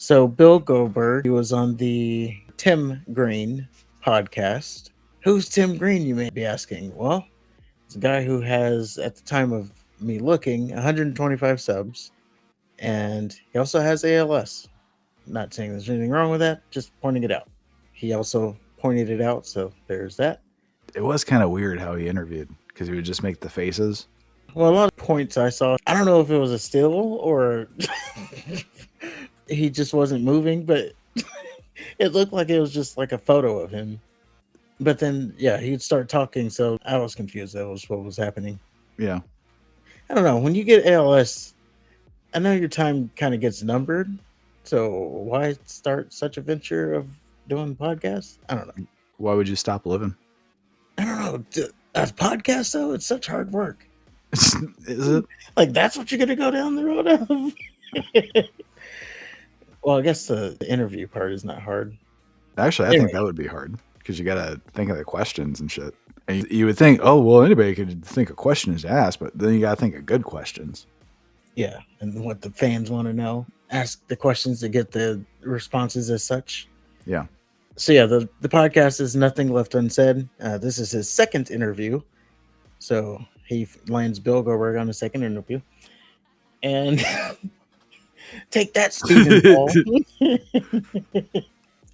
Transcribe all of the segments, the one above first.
So Bill Goldberg, he was on the Tim Green podcast. Who's Tim Green, you may be asking? Well, it's a guy who has, at the time of me looking, 125 subs, and he also has ALS. Not saying there's anything wrong with that, just pointing it out. He also pointed it out, so there's that. It was kind of weird how he interviewed because he would just make the faces. Well, a lot of points I saw, I don't know if it was a still or he just wasn't moving, but it looked like it was just like a photo of him. But then, yeah, he'd start talking, so I was confused. That was what was happening. Yeah. I don't know. When you get ALS, I know your time kind of gets numbered. So why start such a venture of doing podcasts? I don't know. Why would you stop living? I don't know. As podcast though, it's such hard work. Is it? Like that's what you're gonna go down the road of? Well, I guess the interview part is not hard. Actually, I think that would be hard because you got to think of the questions and shit. And you would think, oh, well, anybody could think a question is asked, but then you got to think of good questions. Yeah, and what the fans want to know. Ask the questions to get the responses as such. Yeah. So yeah, the podcast is Nothing Left Unsaid. This is his second interview. So he lands Bill Goldberg on the second interview. And take that, Stephen Paul.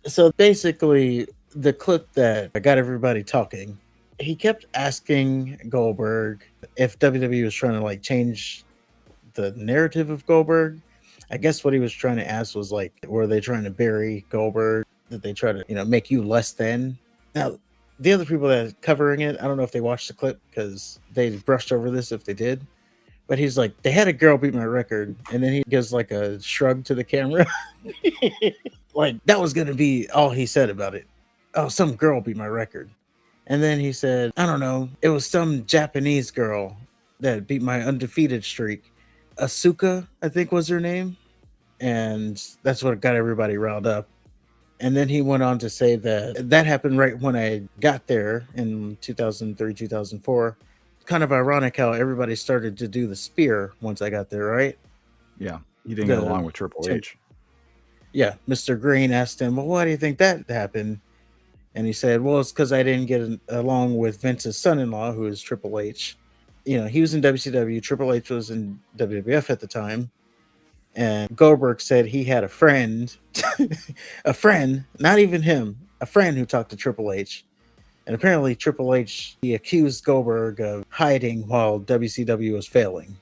So basically, the clip that got everybody talking, he kept asking Goldberg if WWE was trying to like change the narrative of Goldberg. I guess what he was trying to ask was like, were they trying to bury Goldberg? Did they try to, make you less than? Now, the other people that are covering it, I don't know if they watched the clip because they brushed over this if they did. But he's like, they had a girl beat my record. And then he gives like a shrug to the camera. Like that was going to be all he said about it. Oh, some girl beat my record. And then he said, I don't know. It was some Japanese girl that beat my undefeated streak. Auska, I think was her name. And that's what got everybody riled up. And then he went on to say that happened right when I got there in 2003, 2004. Kind of ironic how everybody started to do the spear once I got there, right? Yeah. You didn't get along with Triple H. Yeah. Mr. Green asked him, well, why do you think that happened? And he said, well, it's because I didn't get along with Vince's son-in-law, who is Triple H. He was in WCW. Triple H was in WWF at the time. And Goldberg said he had a friend, not even him, a friend who talked to Triple H. And apparently Triple H, he accused Goldberg of hiding while WCW was failing.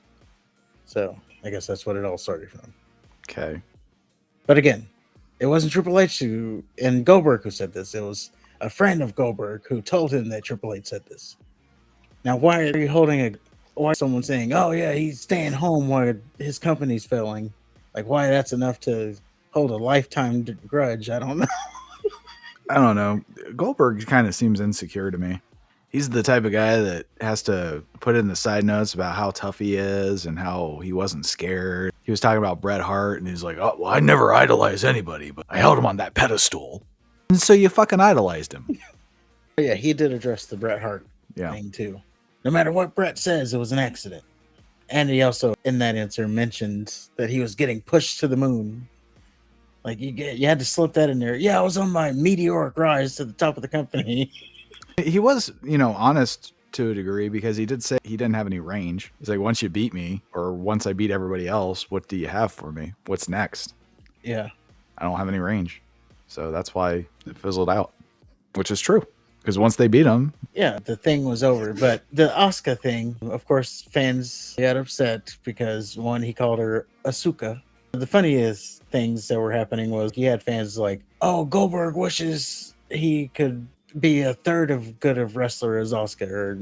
So I guess that's what it all started from. Okay. But again, it wasn't Triple H and Goldberg who said this. It was a friend of Goldberg who told him that Triple H said this. Now, why are you why is someone saying, oh yeah, he's staying home while his company's failing? Like why that's enough to hold a lifetime grudge? I don't know. I don't know. Goldberg kind of seems insecure to me. He's the type of guy that has to put in the side notes about how tough he is and how he wasn't scared. He was talking about Bret Hart and he's like, oh, well, I never idolized anybody, but I held him on that pedestal. And so you fucking idolized him. Yeah, he did address the Bret Hart thing too. No matter what Bret says, it was an accident. And he also, in that answer, mentioned that he was getting pushed to the moon. Like you had to slip that in there. Yeah, I was on my meteoric rise to the top of the company. He was, honest to a degree because he did say he didn't have any range. He's like, once you beat me or once I beat everybody else, what do you have for me? What's next? Yeah. I don't have any range. So that's why it fizzled out, which is true. Because once they beat him. Yeah, the thing was over. But the Auska thing, of course, fans got upset because, one, he called her Asuka. The funniest things that were happening was he had fans like, oh, Goldberg wishes he could be a third of good of wrestler as Auska, or,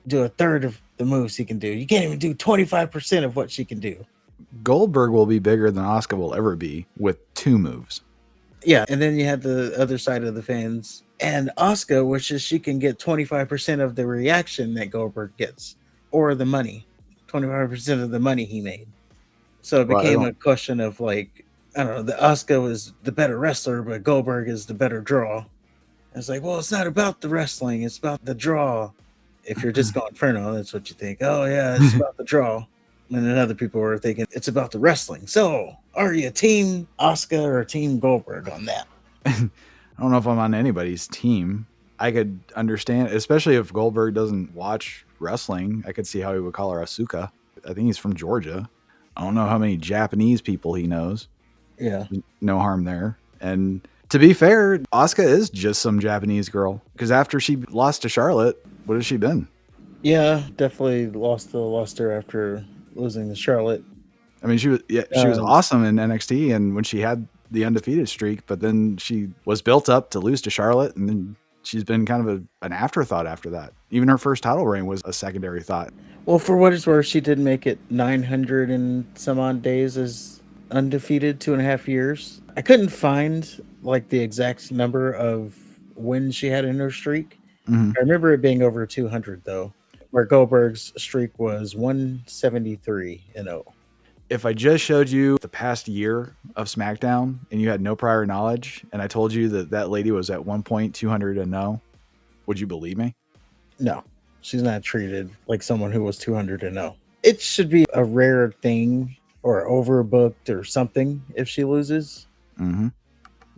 do a third of the moves he can do. You can't even do 25% of what she can do. Goldberg will be bigger than Auska will ever be with 2 moves. Yeah, and then you had the other side of the fans. And Auska wishes she can get 25% of the reaction that Goldberg gets, or the money, 25% of the money he made. So it became a question of like, I don't know, the Auska was the better wrestler, but Goldberg is the better draw. It's like, well, it's not about the wrestling, it's about the draw. If you're just going Inferno, that's what you think. Oh yeah, it's about the draw. And then other people were thinking it's about the wrestling. So, are you team Auska or team Goldberg on that? I don't know if I'm on anybody's team. I could understand, especially if Goldberg doesn't watch wrestling. I could see how he would call her Asuka. I think he's from Georgia. I don't know how many Japanese people he knows. Yeah. No harm there. And to be fair, Asuka is just some Japanese girl. Because after she lost to Charlotte, what has she been? Yeah, definitely lost the luster after losing to Charlotte. I mean, she was awesome in NXT and when she had the undefeated streak, but then she was built up to lose to Charlotte, and then she's been kind of an afterthought after that. Even her first title reign was a secondary thought. Well, for what it's worth, she did make it 900 and some odd days as undefeated, 2.5 years. I couldn't find like the exact number of when she had in her streak. Mm-hmm. I remember it being over 200 though, where Goldberg's streak was 173-0. If I just showed you the past year of SmackDown and you had no prior knowledge, and I told you that that lady was at 200-0, would you believe me? No, she's not treated like someone who was 200-0. It should be a rare thing or overbooked or something if she loses. Mm-hmm.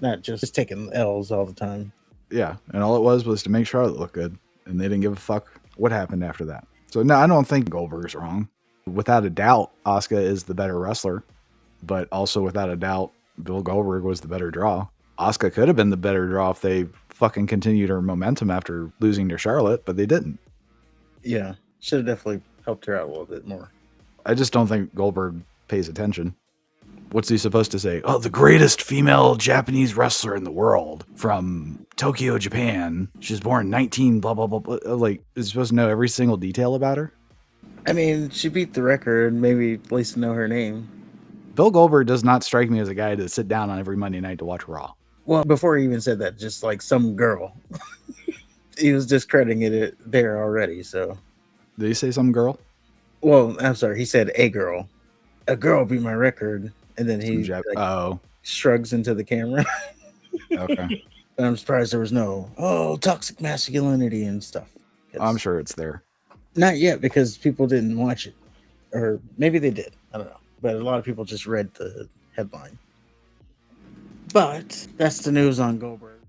Not just taking L's all the time. Yeah, and all it was to make Charlotte look good, and they didn't give a fuck what happened after that. So no, I don't think Goldberg's wrong. Without a doubt, Auska is the better wrestler, but also without a doubt, Bill Goldberg was the better draw. Auska could have been the better draw if they fucking continued her momentum after losing to Charlotte, but they didn't. Yeah, should have definitely helped her out a little bit more. I just don't think Goldberg pays attention. What's he supposed to say? Oh, the greatest female Japanese wrestler in the world from Tokyo, Japan. She was born 19, blah, blah, blah, blah. Like, is he supposed to know every single detail about her? I mean, she beat the record. Maybe at least know her name. Bill Goldberg does not strike me as a guy to sit down on every Monday night to watch Raw. Well, before he even said that, just like some girl. He was discrediting it there already, so. Did he say some girl? Well, I'm sorry. He said a girl. A girl beat my record. And then he shrugs into the camera. Okay. And I'm surprised there was no, toxic masculinity and stuff. I'm sure it's there. Not yet, because people didn't watch it. Or maybe they did. I don't know. But a lot of people just read the headline. But that's the news on Goldberg.